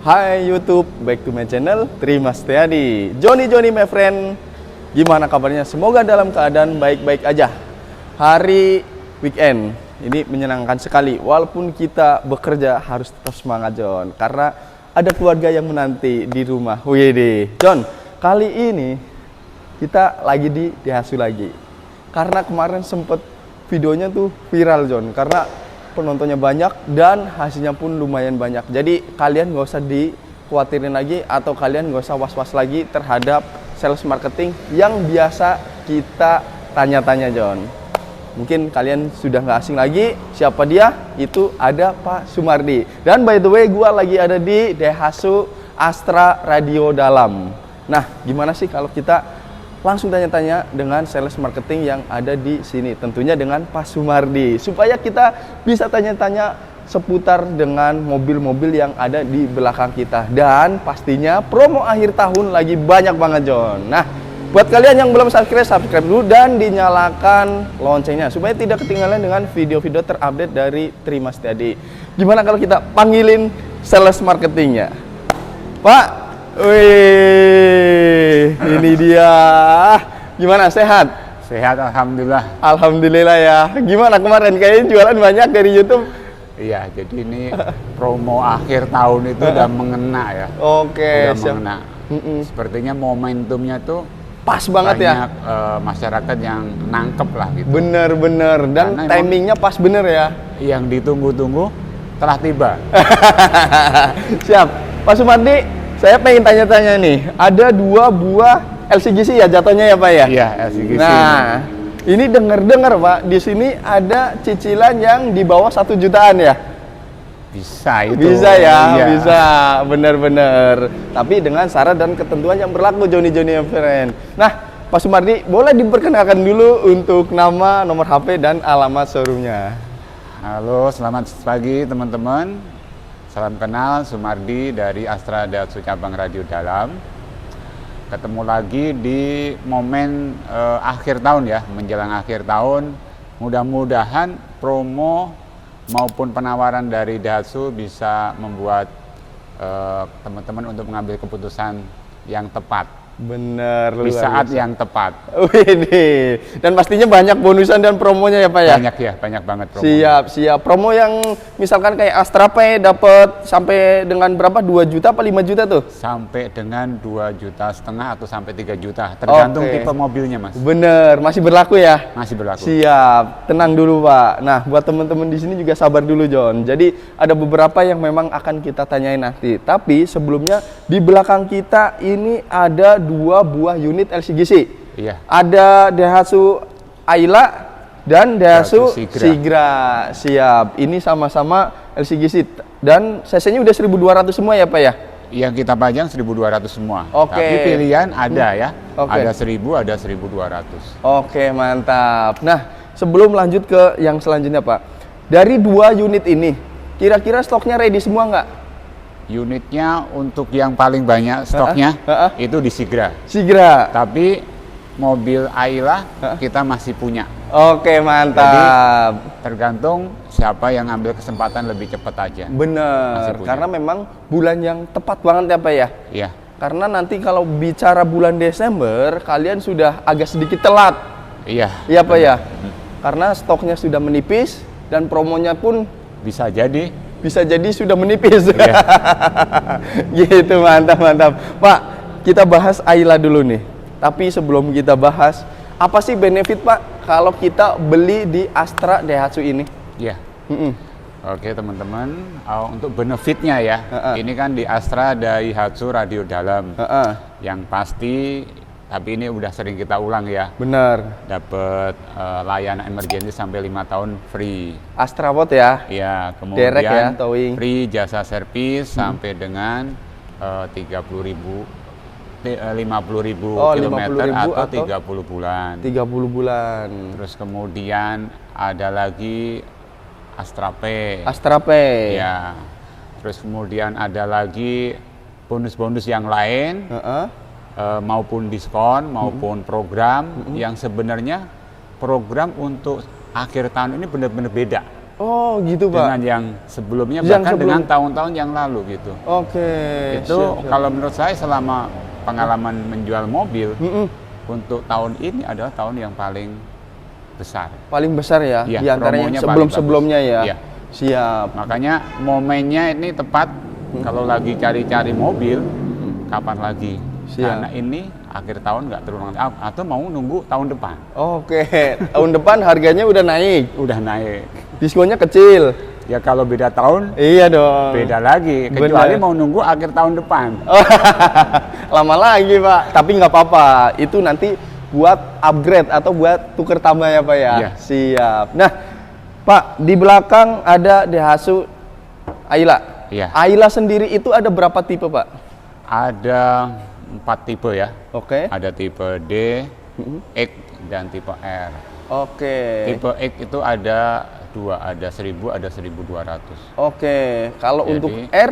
Hai YouTube, back to my channel, Terima Setiadi. Johnny my friend, gimana kabarnya? Semoga dalam keadaan baik-baik aja. Hari weekend, ini menyenangkan sekali. Walaupun kita bekerja harus tetap semangat John, karena ada keluarga yang menanti di rumah. Wih John, kali ini kita lagi di DHSU lagi. Karena kemarin sempet videonya tuh viral John, karena penontonnya banyak dan hasilnya pun lumayan banyak. Jadi kalian nggak usah dikhawatirin lagi atau kalian nggak usah was-was lagi terhadap sales marketing yang biasa kita tanya-tanya John. Mungkin kalian sudah nggak asing lagi siapa dia, itu ada Pak Sumardi. Dan by the way gua lagi ada di DHSU Astra Radio Dalam. Nah gimana sih kalau kita langsung tanya-tanya dengan sales marketing yang ada di sini, tentunya dengan Pak Sumardi, supaya kita bisa tanya-tanya seputar dengan mobil-mobil yang ada di belakang kita. Dan pastinya promo akhir tahun lagi banyak banget John. Nah buat kalian yang belum subscribe dulu dan dinyalakan loncengnya supaya tidak ketinggalan dengan video-video terupdate dari Terima Setiadi. Gimana kalau kita panggilin sales marketingnya? Pak, wih, ini dia. Gimana, sehat? Sehat, alhamdulillah. Alhamdulillah ya. Gimana kemarin? Kayaknya jualan banyak dari YouTube. Iya, jadi ini promo akhir tahun itu udah mengena ya. Oke, udah mengena. Sepertinya momentumnya tuh pas banget ya. Banyak masyarakat yang nangkep lah gitu. Bener. Dan karena timingnya pas bener ya. Yang ditunggu-tunggu telah tiba. Siap. Pak Sumardi, saya pengen tanya-tanya nih, ada 2 buah LCGC ya jatuhnya ya Pak ya? Iya, LCGC. Nah, ini dengar Pak, di sini ada cicilan yang di bawah 1 jutaan ya? Bisa itu. Bisa ya, iya. Bisa, bener. Tapi dengan syarat dan ketentuan yang berlaku Johnny friend. Nah, Pak Sumardi, boleh diperkenalkan dulu untuk nama, nomor HP, dan alamat showroomnya. Halo, selamat pagi teman-teman. Salam kenal, Sumardi dari Astra DHSU Cabang Radio Dalam. Ketemu lagi di momen akhir tahun ya, menjelang akhir tahun. Mudah-mudahan promo maupun penawaran dari DHSU bisa membuat teman-teman untuk mengambil keputusan yang tepat. Bener, di saat yang tepat. Wih, dan pastinya banyak bonusan dan promonya ya Pak ya? Banyak ya, banyak banget promo. Siap. Promo yang misalkan kayak Astra Pay dapat sampai dengan berapa? 2 juta apa 5 juta tuh? Sampai dengan 2,5 juta atau sampai 3 juta, tergantung tipe mobilnya Mas. Bener, masih berlaku ya? Masih berlaku. Siap, tenang dulu Pak. Nah, buat teman-teman di sini juga sabar dulu John. Jadi ada beberapa yang memang akan kita tanyain nanti. Tapi sebelumnya di belakang kita ini ada 2 buah unit LCGC. Iya. Ada Daihatsu Ayla dan Daihatsu Sigra. Siap. Ini sama-sama LCGC dan cc-nya udah 1200 semua ya Pak ya? Yang kita pajang 1200 semua. Oke. Tapi pilihan ada ya. Oke. Ada 1000, ada 1200. Oke, mantap. Nah, sebelum lanjut ke yang selanjutnya Pak, dari 2 unit ini, kira-kira stoknya ready semua nggak? Unitnya untuk yang paling banyak stoknya itu di Sigra. Tapi mobil Ayla kita masih punya. Oke, mantap. Jadi tergantung siapa yang ambil kesempatan lebih cepat aja. Bener, karena memang bulan yang tepat banget ya Pak ya? Iya. Karena nanti kalau bicara bulan Desember, kalian sudah agak sedikit telat. Iya. Iya Pak ya? Karena stoknya sudah menipis dan promonya pun bisa jadi sudah menipis. Iya. Gitu, mantap. Pak, kita bahas Ayla dulu nih. Tapi sebelum kita bahas, apa sih benefit Pak kalau kita beli di Astra DHSU ini? Iya. Oke teman-teman, untuk benefitnya ya, ini kan di Astra DHSU Radio Dalam. Yang pasti, tapi ini udah sering kita ulang ya. Benar. Dapat layanan emergency sampai 5 tahun free. Astra Bot ya? Iya, kemudian Derek ya, towing. Free jasa servis sampai dengan 50.000 kilometer atau 30 bulan. 30 bulan. Terus kemudian ada lagi Astra Pay. Ya. Terus kemudian ada lagi bonus-bonus yang lain. Maupun diskon maupun program yang sebenarnya program untuk akhir tahun ini benar-benar beda. Oh gitu Pak. dengan yang sebelumnya, Yang bahkan dengan sebelum- tahun-tahun yang lalu gitu. Oke. Itu siap. kalau menurut saya selama pengalaman menjual mobil Mm-mm. untuk tahun ini adalah tahun yang paling besar. Paling besar ya, Iya, di antaranya promonya paling sebelum-sebelumnya ya. bagus. Iya. Siap. Makanya momennya ini tepat kalau lagi cari-cari mobil, kapan lagi? Siap. Karena ini akhir tahun nggak terulang atau mau nunggu tahun depan. Oke, tahun depan harganya udah naik, Udah naik. diskonnya kecil. Ya kalau beda tahun Iya dong. beda lagi. Kecuali Bener. mau nunggu akhir tahun depan. Oh, lama lagi Pak, tapi nggak apa-apa. Itu nanti buat upgrade atau buat tuker tambah ya Pak ya. Iya. Siap. Nah, Pak di belakang ada Daihatsu Ayla. Iya. Ayla sendiri itu ada berapa tipe Pak? Ada 4 tipe ya. Oke. Ada tipe D, X, dan tipe R. Oke. Tipe X itu ada 2, ada 1000, ada 1200. Oke. Kalau Jadi, untuk R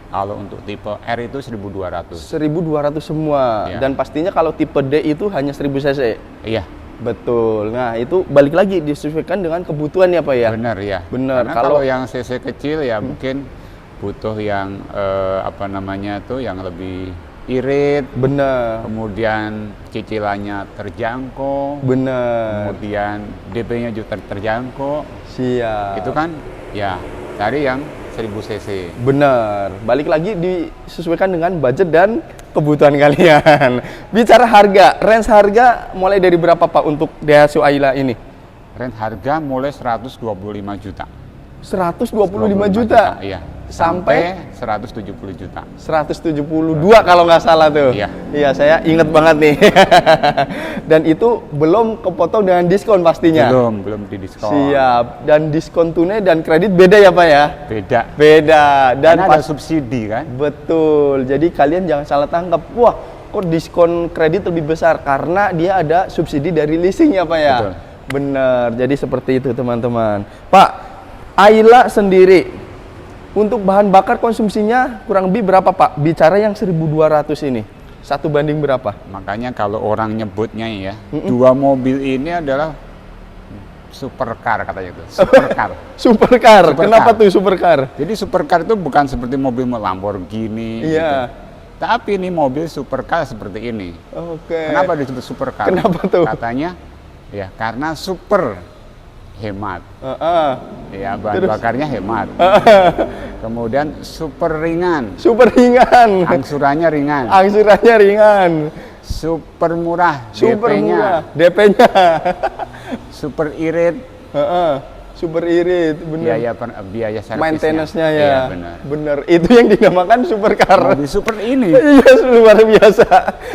Kalau untuk tipe R itu 1200. 1200 semua. Iya. Dan pastinya kalau tipe D itu hanya 1000 cc. Iya, Betul. Nah, itu balik lagi disesuaikan dengan kebutuhan ya Pak ya. benar ya. Benar. Karena Kalau- kalau yang CC kecil ya mungkin butuh yang apa namanya tuh yang lebih irit, Benar. kemudian cicilannya terjangkau, Benar. kemudian DP-nya juga terjangkau. Siap. Itu kan ya cari yang 1000 cc. Benar. Balik lagi disesuaikan dengan budget dan kebutuhan kalian. Bicara harga, range harga mulai dari berapa Pak untuk Daihatsu Ayla ini? Range harga mulai 125 juta. 125 juta. Iya. Sampai 170 juta. 172 kalau nggak salah tuh. Iya. Iya, saya inget banget nih. Dan itu belum kepotong dengan diskon pastinya. Belum didiskon. Siap. Dan diskon tunai dan kredit beda ya Pak ya? Beda. Beda. Dan Karena ada subsidi kan? betul. Jadi kalian jangan salah tangkap. Wah, kok diskon kredit lebih besar karena dia ada subsidi dari leasing ya Pak ya? Betul. Benar. Jadi seperti itu teman-teman. Pak, Ayla sendiri untuk bahan bakar konsumsinya kurang lebih berapa Pak? Bicara yang 1200 ini. Satu banding berapa? Makanya kalau orang nyebutnya ya, dua mobil ini adalah supercar katanya itu. Supercar. Supercar. Supercar. Kenapa tuh supercar? Jadi supercar itu bukan seperti mobil Lamborghini Iya. gitu. Tapi ini mobil supercar seperti ini. Oke. Kenapa disebut supercar? Kenapa tuh? Katanya ya karena super hemat. Heeh. Ya bahan Terus? bakarnya hemat. Kemudian super ringan. Super ringan. Angsurannya ringan. Angsurannya ringan. Super murah. Super DP-nya. murah. DP-nya. Super irit. Heeh. Super irit, bener. Biaya servisnya. Maintenance-nya ya. Iya, benar. Bener. Itu yang dinamakan supercar. Mobil super ini. Iya, luar biasa.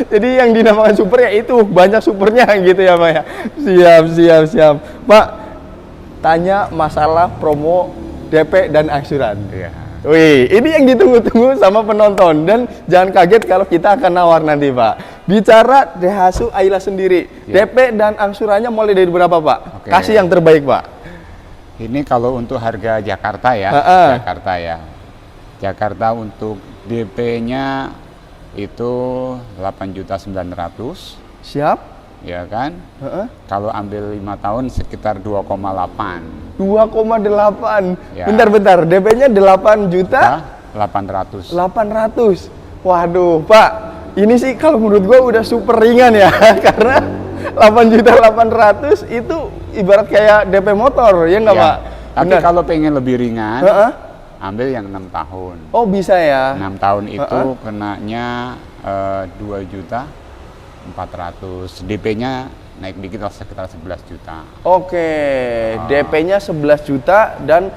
Jadi yang dinamakan super ya itu banyak supernya gitu ya Pak ya. Siap. Pak, tanya masalah promo DP dan angsuran. Iya. Wih, ini yang ditunggu-tunggu sama penonton dan jangan kaget kalau kita akan nawar nanti Pak. Bicara Daihatsu Ayla sendiri, Iya. DP dan angsurannya mulai dari berapa Pak? Oke. Kasih yang terbaik Pak. Ini kalau untuk harga Jakarta ya. Jakarta ya. Jakarta untuk DP-nya itu 8.900.000. Siap? Ya kan? Heeh. Kalau ambil 5 tahun sekitar 2,8 2,8. Ya. Bentar. DP-nya 8 juta 800. 800. Waduh, Pak. Ini sih kalau menurut gua udah super ringan ya. Karena 8.800.000 itu ibarat kayak DP motor, ya nggak Ya, Pak? tapi Benar. kalau pengen lebih ringan, Heeh. ambil yang 6 tahun. Oh, bisa ya. 6 tahun itu Heeh. kenanya 2.400.000. DP-nya naik dikit lah sekitar 11 juta. Oke, DP-nya 11 juta dan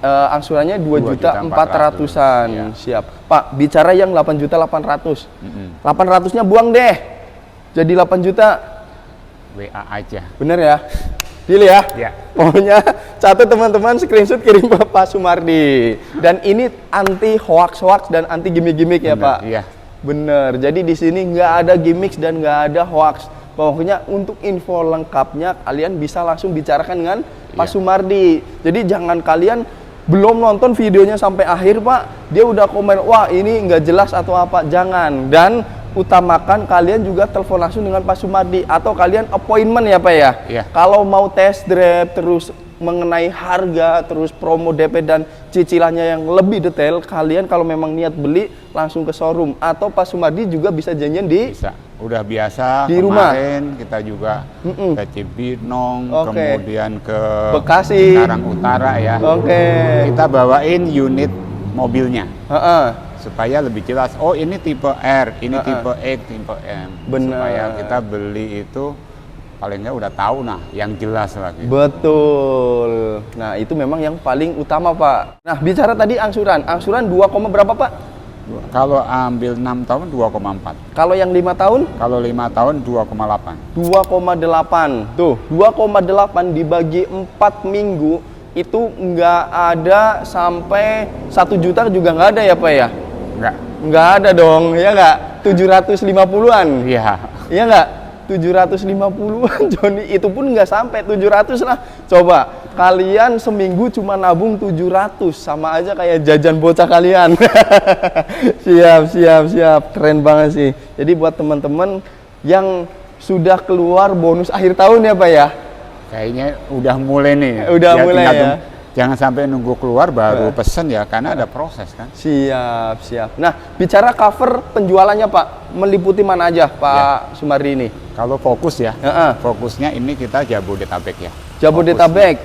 angsurannya 2.400.000-an. Iya. Siap. Pak, bicara yang 8.800.000. Mm-mm. 800-nya buang deh. Jadi 8 juta. WA aja. Bener ya? Deal ya? Ya. Pokoknya catat teman-teman, screenshot kirim ke Pak Sumardi. Dan ini anti hoax-hoax dan anti gimmick-gimmick ya Bener, Pak? iya. Bener. Jadi di sini nggak ada gimmicks dan nggak ada hoax. Pokoknya untuk info lengkapnya kalian bisa langsung bicarakan dengan Pak Iya. Sumardi. Jadi jangan kalian belum nonton videonya sampai akhir Pak, dia udah komen, wah ini nggak jelas atau apa. Jangan. Dan utamakan kalian juga telepon langsung dengan Pak Sumardi atau kalian appointment ya Pak ya. Iya. Kalau mau test drive terus mengenai harga, terus promo DP dan cicilannya yang lebih detail, kalian kalau memang niat beli langsung ke showroom atau Pak Sumardi juga bisa janjian di Bisa. Udah biasa Di rumah? kemarin kita juga ke Cibinong, Oke. kemudian ke Bekasi. Karang Utara ya. Oke. Kita bawain unit mobilnya Heeh. supaya lebih jelas. Oh, ini tipe R, ini tipe X, tipe M. Benar. Supaya kita beli itu paling nggak udah tahu yang jelas lagi. Betul. Nah, itu memang yang paling utama, Pak. Nah, bicara tadi angsuran. Angsuran 2, berapa, Pak? Kalau ambil 6 tahun 2,4. Kalau yang 5 tahun? Kalau 5 tahun 2,8. 2,8. Tuh, 2,8 dibagi 4 minggu itu nggak ada sampai 1 juta juga nggak ada ya, Pak ya? Enggak. Nggak ada dong, ya nggak? 750-an. Iya. Iya nggak? 750-an, Joni. Itu pun nggak sampai 700 lah. Coba, kalian seminggu cuma nabung 700. Sama aja kayak jajan bocah kalian. Siap. Keren banget sih. Jadi buat teman-teman yang sudah keluar bonus akhir tahun ya, Pak ya? Kayaknya udah mulai nih. Udah mulai tinggal ya. Jangan sampai nunggu keluar baru pesen ya, karena ada proses kan. Siap. Nah, bicara cover penjualannya, Pak, meliputi mana aja, Pak Sumardi ini? Kalau fokus ya, Heeh. fokusnya ini kita Jabodetabek ya. Jabodetabek,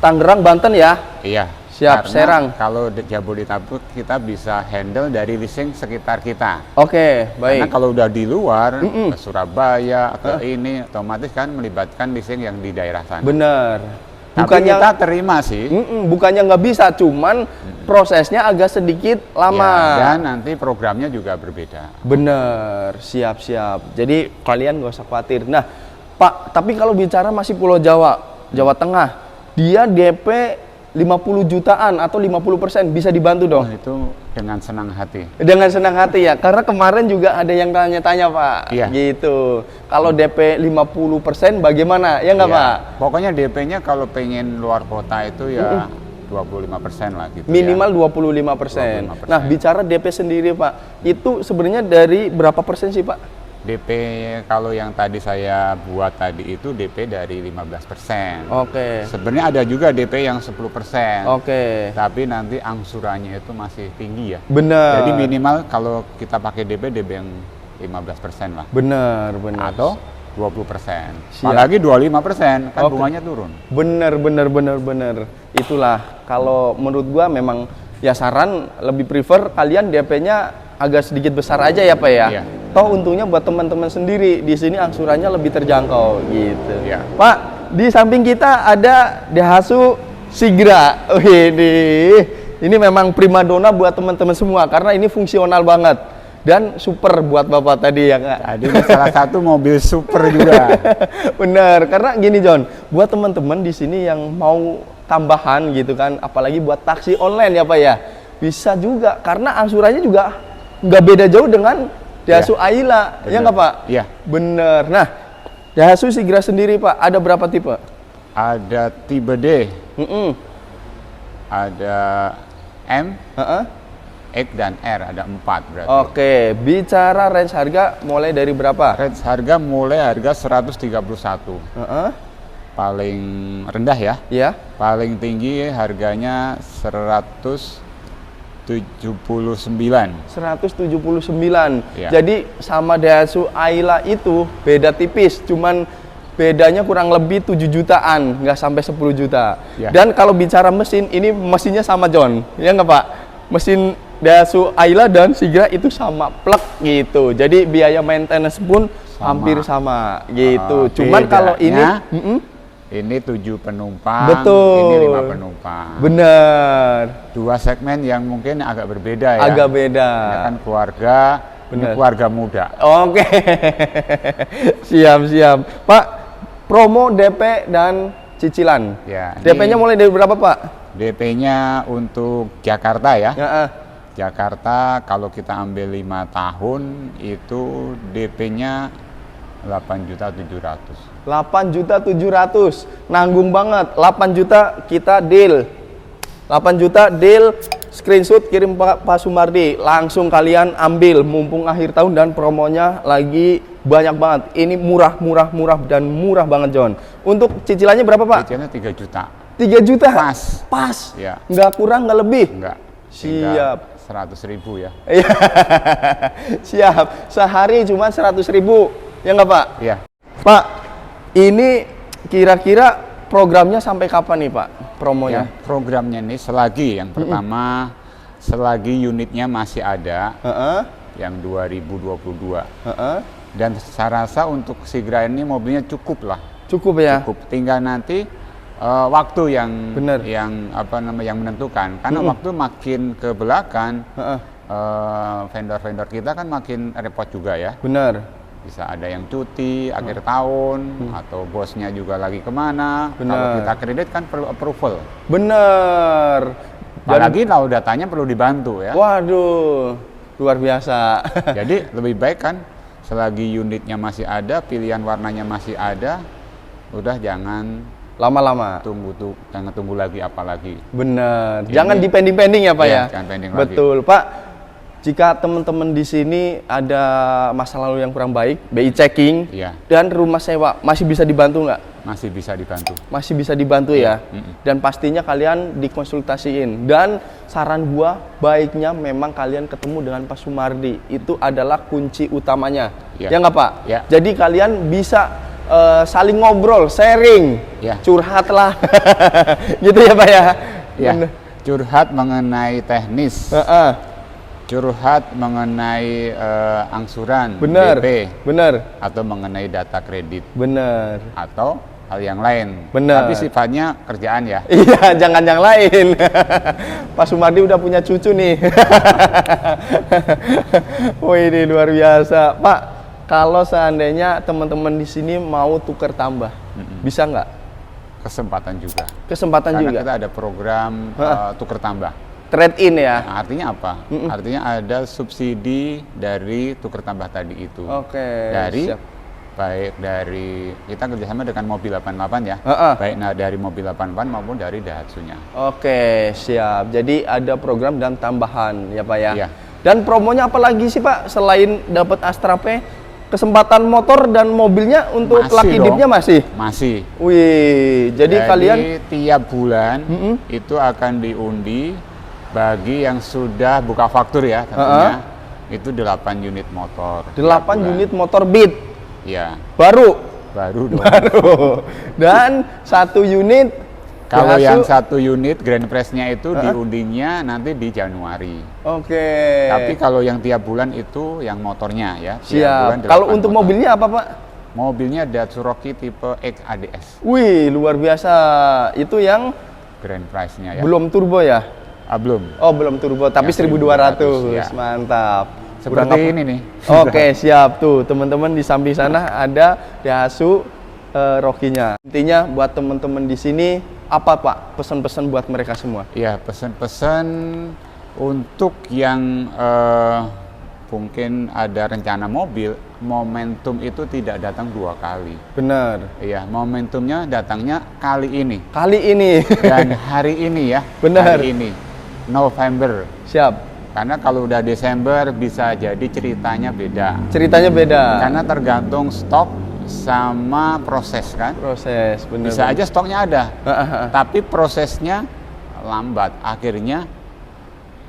Tangerang, Banten ya? Iya. Siap, Karena Serang. Kalau Jabodetabek kita bisa handle dari leasing sekitar kita. Oke, Karena baik. kalau udah di luar, ke Surabaya, ke ini, otomatis kan melibatkan leasing yang di daerah sana. Bener. Tapi kita terima sih. Bukannya nggak bisa, cuman prosesnya agak sedikit lama. Ya, dan nanti programnya juga berbeda. Bener, siap. Jadi kalian nggak usah khawatir. Nah, Pak, tapi kalau bicara masih Pulau Jawa, Jawa Tengah, dia DP 50 jutaan atau 50% bisa dibantu dong? Itu dengan senang hati. Dengan senang hati ya, karena kemarin juga ada yang tanya-tanya, Pak. Iya. Gitu. Kalau DP 50% bagaimana? Ya nggak, Ya, Pak? pokoknya DP-nya kalau pengen luar kota itu ya 25% lah gitu. Minimal ya. 25%. 25%. Nah, bicara DP sendiri, Pak, itu sebenarnya dari berapa persen sih, Pak? DP kalau yang tadi saya buat tadi itu DP dari 15%. Oke. Sebenarnya ada juga DP yang 10%. Oke. Tapi nanti angsurannya itu masih tinggi ya. Benar. Jadi minimal kalau kita pakai DP yang 15% lah. Benar. Atau 20%. Siap. Apalagi 25%, kan Oke. bunganya turun. Benar. Itulah kalau menurut gua memang ya saran lebih prefer kalian DP-nya agak sedikit besar aja ya, Pak ya. Iya. Toh untungnya buat teman-teman sendiri di sini angsurannya lebih terjangkau gitu. Iya. Pak, di samping kita ada Daihatsu Sigra. Ini memang primadona buat teman-teman semua karena ini fungsional banget dan super buat Bapak tadi ya, Kak. Tadi ini salah satu mobil super juga. Bener, karena gini John, buat teman-teman di sini yang mau tambahan gitu kan, apalagi buat taksi online ya Pak ya, bisa juga karena angsurannya juga nggak beda jauh dengan Daihatsu Ayla, ya nggak Pak? Iya. Bener. Nah, Daihatsu Sigra sendiri Pak, ada berapa tipe? Ada tipe D, Mm-mm. ada M, Heeh. X dan R, ada 4 berarti. Oke, bicara range harga mulai dari berapa? Range harga mulai harga 131. Heeh. Paling rendah ya. Ya. Paling tinggi harganya 179. 179. Ya. Jadi sama Daihatsu Ayla itu beda tipis, cuman bedanya kurang lebih 7 jutaan, nggak sampai 10 juta. Ya. Dan kalau bicara mesin, ini mesinnya sama John, ya nggak Pak? Mesin Daihatsu Ayla dan Sigra itu sama plug gitu. Jadi biaya maintenance pun hampir sama gitu. Cuman kalau ini, ini 7 penumpang, betul. ini 5 penumpang. Bener. Dua segmen yang mungkin agak berbeda ya. Agak beda. Ya kan keluarga, ini Bener. keluarga muda. Oke. Siap. Pak, promo DP dan cicilan. Ya, DP-nya mulai dari berapa, Pak? DP-nya untuk Jakarta ya. Ya, Jakarta kalau kita ambil 5 tahun itu DP-nya 8.700.000. 8.700.000. Nanggung banget. 8 juta kita deal. 8 juta deal, screenshot kirim Pak Sumardi. Langsung kalian ambil mumpung akhir tahun dan promonya lagi banyak banget. Ini murah dan murah banget, John. Untuk cicilannya berapa, Pak? Cicilannya 3 juta. 3 juta? Pas. Pas? Ya. Nggak kurang, nggak lebih? Enggak. Siap. 100.000 ya. Iya. Siap. Sehari cuma 100.000. Ya nggak Pak? Iya. Pak, ini kira-kira programnya sampai kapan nih Pak? Promonya? Ya, programnya ini selagi yang pertama, selagi unitnya masih ada, yang 2022. Dan saya rasa untuk Sigra ini mobilnya cukup lah. Cukup ya? Cukup. Tinggal nanti waktu yang Bener. yang menentukan. Karena waktu makin ke belakang, vendor-vendor kita kan makin repot juga ya. Bener. Bisa ada yang cuti akhir tahun atau bosnya juga lagi kemana. Kalau kita kredit kan perlu approval. Bener. Apalagi kalau datanya perlu dibantu ya. Waduh, luar biasa. Jadi lebih baik kan selagi unitnya masih ada, pilihan warnanya masih ada, udah jangan Lama-lama. jangan tunggu lagi apalagi. Bener. Ini- Jangan dipending-pending ya Pak Iya, ya. jangan pending lagi. Betul Pak. Jika teman-teman di sini ada masa lalu yang kurang baik, BI checking, Iya. dan rumah sewa masih bisa dibantu nggak? Masih bisa dibantu. Masih bisa dibantu ya. Dan pastinya kalian dikonsultasiin. Dan saran gua baiknya memang kalian ketemu dengan Pak Sumardi. Itu adalah kunci utamanya. Iya. Ya nggak Pak? Ya. Jadi kalian bisa saling ngobrol, sharing, Ya. curhat lah. Gitu ya Pak ya. Ya, Bener. curhat mengenai teknis, Heeh. curhat mengenai angsuran, Bener. DP, Bener. atau mengenai data kredit, Bener. atau hal yang lain. Bener. Tapi sifatnya kerjaan ya. Iya, jangan yang lain. Pak Sumardi udah punya cucu nih. Wih, ini luar biasa. Pak, kalau seandainya teman-teman di sini mau tuker tambah, bisa nggak? Kesempatan juga. Kesempatan Karena juga. kita ada program tuker tambah. Trade in ya. Nah, artinya apa? Artinya ada subsidi dari tuker tambah tadi itu. Oke. Dari siap. baik dari kita kerjasama dengan mobil 88 ya. Baik dari mobil 88 maupun dari Daihatsu-nya. Oke, siap. Jadi ada program dan tambahan ya Pak ya. Iya. Dan promonya apa lagi sih Pak selain dapat Astra P? Kesempatan motor dan mobilnya untuk Masih lucky dong. dip-nya masih? Masih. Wih, jadi kalian tiap bulan itu akan diundi bagi yang sudah buka faktur ya tentunya. Itu 8 unit motor. 8 tiap bulan. unit motor Beat Ya, baru. baru dong. Baru. Dan 1 unit Kalau Daihatsu. yang 1 unit Grand Prix-nya itu diundinya nanti di Januari. Oke. Tapi kalau yang tiap bulan itu yang motornya ya. tiap bulan Siap. Kalau 8 untuk motor. mobilnya apa Pak? Mobilnya Daihatsu Rocky tipe X ADS. Wih, luar biasa. Itu yang Grand Prix-nya ya. belum turbo ya? Belum. Oh, belum turbo, tapi Ya, 1200. 1200, ya. Mantap. Kurang Seperti apa? ini nih. Oke, siap tuh. Teman-teman di samping sana ada Daihatsu Rocky-nya. Intinya buat teman-teman di sini apa Pak pesan-pesan buat mereka semua? Ya, pesan-pesan untuk yang mungkin ada rencana mobil, momentum itu tidak datang 2 kali. Benar. Iya, momentumnya datangnya kali ini. Kali ini. Dan hari ini ya. Benar. Hari ini. November. Siap. Karena kalau udah Desember bisa jadi ceritanya beda. Ceritanya beda. Karena tergantung stok sama proses kan. Proses, benar. Bisa aja stoknya ada. Tapi prosesnya lambat. Akhirnya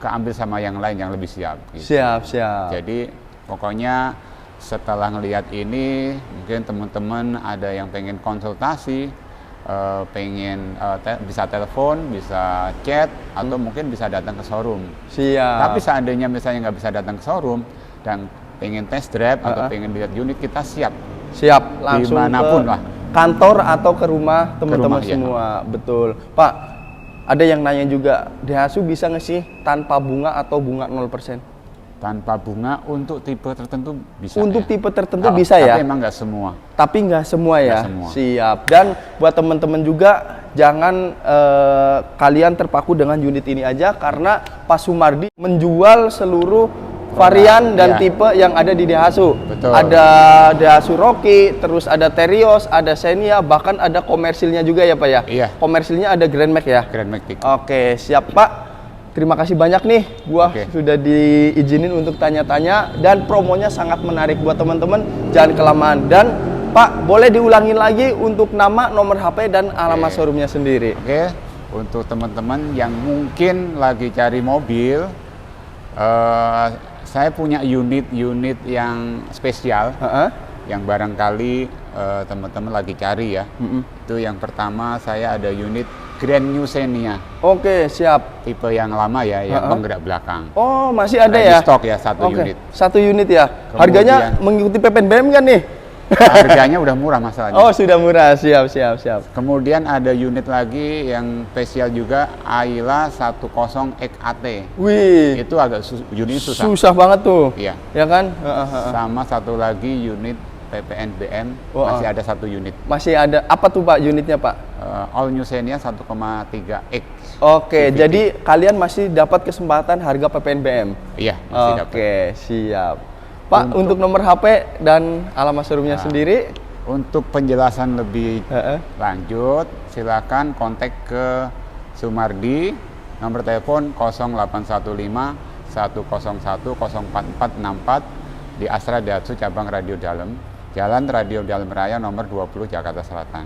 keambil sama yang lain yang lebih siap. Gitu. Siap, siap. Jadi pokoknya setelah ngelihat ini mungkin teman-teman ada yang pengen konsultasi, pengen bisa telepon, bisa chat, atau mungkin bisa datang ke showroom. Siap. Tapi seandainya misalnya nggak bisa datang ke showroom dan pengen test drive atau pengen lihat unit, kita siap. Siap, langsung Dimanapun ke lah. kantor atau ke rumah teman-teman Ke rumah, semua. Betul. Pak, ada yang nanya juga, Daihatsu bisa nggak sih tanpa bunga atau bunga 0%? Tanpa bunga untuk tipe tertentu bisa. Untuk ya. tipe tertentu bisa ya? Tapi emang nggak semua. Tapi nggak semua ya? Nggak semua. Siap. Dan buat teman-teman juga, jangan kalian terpaku dengan unit ini aja, karena Pak Sumardi menjual seluruh varian dan ya. tipe yang ada di Daihatsu. Betul. Ada Daihatsu Rocky, terus ada Terios, ada Xenia, bahkan ada komersilnya juga ya Pak ya? Iya. Komersilnya ada Grand Max ya? Grand Matic. Oke, siap Pak. Terima kasih banyak nih, gua Oke. sudah diizinin untuk tanya-tanya, dan promonya sangat menarik buat teman-teman. Jangan kelamaan, dan Pak, boleh diulangin lagi untuk nama, nomor HP, dan alamat Oke. showroomnya sendiri. Oke, untuk teman-teman yang mungkin lagi cari mobil, saya punya unit-unit yang spesial, Heeh. yang barangkali teman-teman lagi cari ya. Itu yang pertama, saya ada unit Grand New Xenia, Oke, siap. tipe yang lama ya, yang penggerak belakang. Oh, masih ada Di ya? stok ya, satu Oke, unit. satu unit ya. Kemudian- Harganya mengikuti PPNBM kan nih? Harganya udah murah masalahnya. Oh, sudah murah. Siap, siap, siap. Kemudian ada unit lagi yang spesial juga, Ayla 10 XAT. Wih, Itu agak unit susah. susah banget tuh. Iya. Ya kan? Heeh, heeh. Sama satu lagi unit PPNBM, Wah. masih ada satu unit. Masih ada apa tuh Pak unitnya Pak? All New Xenia 1,3X. Oke, CVT. jadi kalian masih dapat kesempatan harga PPNBM. Iya, masih dapat. Oke, siap. Pak, untuk nomor HP dan alamat showroomnya sendiri? Untuk penjelasan lebih Heeh. lanjut, silakan kontak ke Sumardi, nomor telepon 0815 101 04464 di Astra Daihatsu cabang Radio Dalem, Jalan Radio Dalem Raya nomor 20 Jakarta Selatan.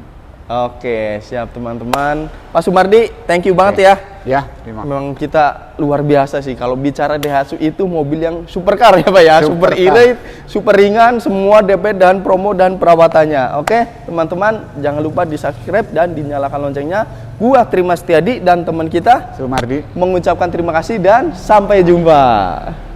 Oke, siap teman-teman. Pak Sumardi, thank you banget ya. Ya, terima kasih. Memang kita luar biasa sih kalau bicara Daihatsu itu mobil yang supercar ya Pak ya, super Supercar. irit, super ringan, semua DP dan promo dan perawatannya. Oke, teman-teman jangan lupa di-subscribe dan dinyalakan loncengnya. Gua Trimas Setiadi dan teman kita Sumardi. mengucapkan terima kasih dan sampai jumpa.